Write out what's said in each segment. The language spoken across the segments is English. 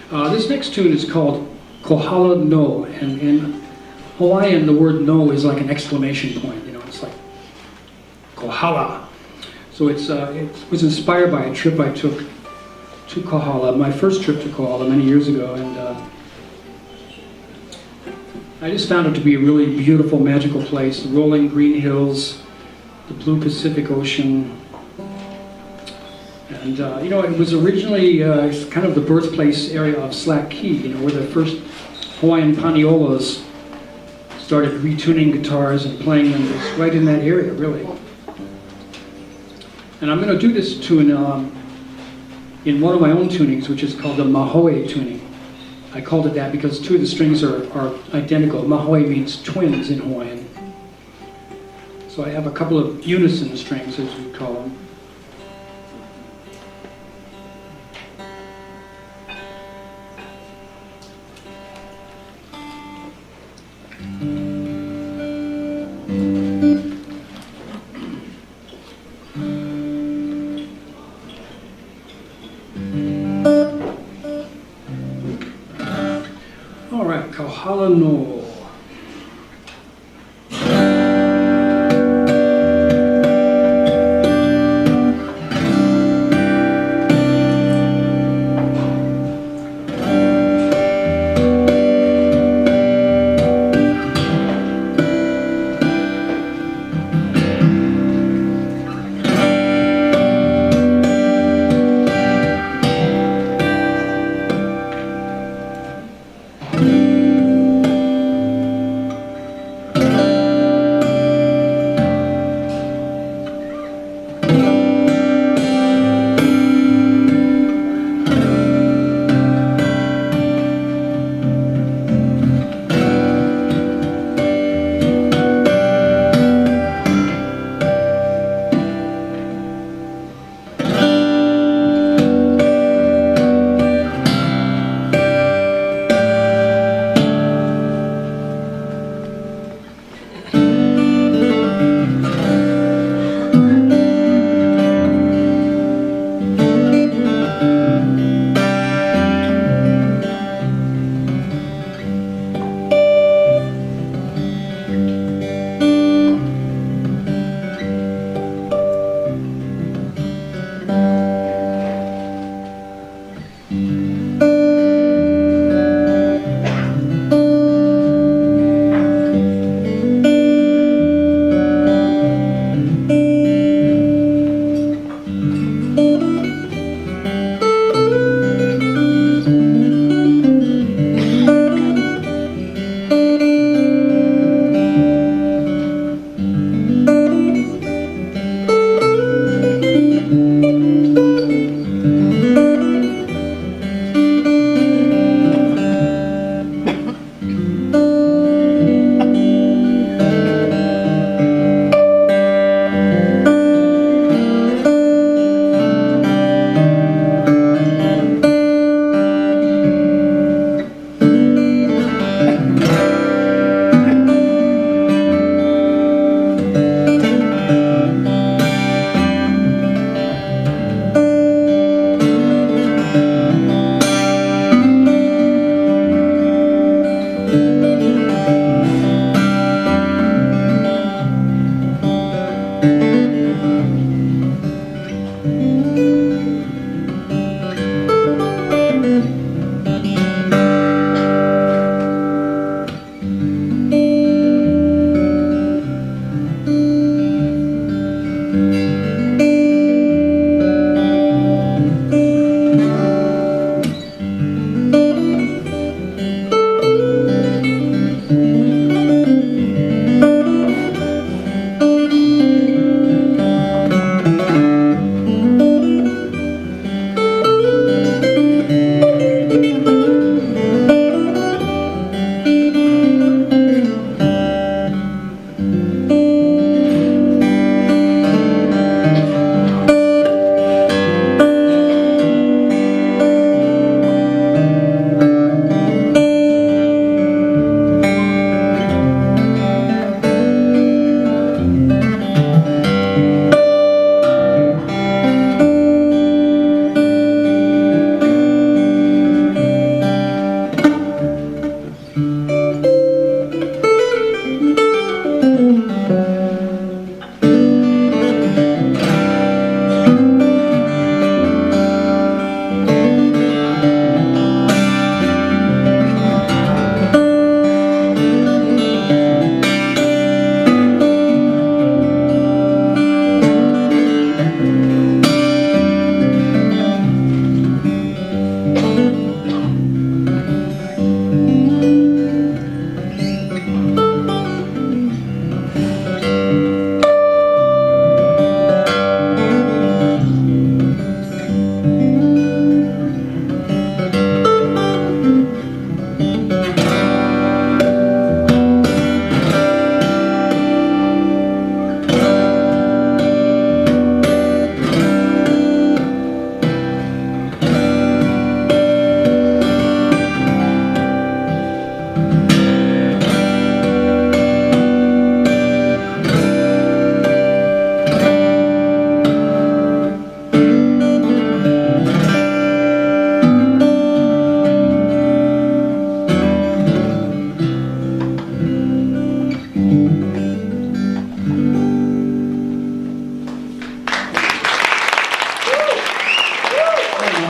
This next tune is called Kohala No, and in Hawaiian the word no is like an exclamation point, you know, it's like Kohala. So it was inspired by a trip I took to Kohala, my first trip to Kohala many years ago, and I just found it to be a really beautiful, magical place. The rolling green hills, the blue Pacific Ocean, and you know, it was originally kind of the birthplace area of Slack Key, you know, where the first Hawaiian paniolas started retuning guitars and playing them. It's right in that area, really. And I'm going to do this tune in one of my own tunings, which is called the Mahoe tuning. I called it that because two of the strings are identical. Mahoe means twins in Hawaiian. So I have a couple of unison strings, as we call them. All right, Kohala No.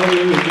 Hallelujah.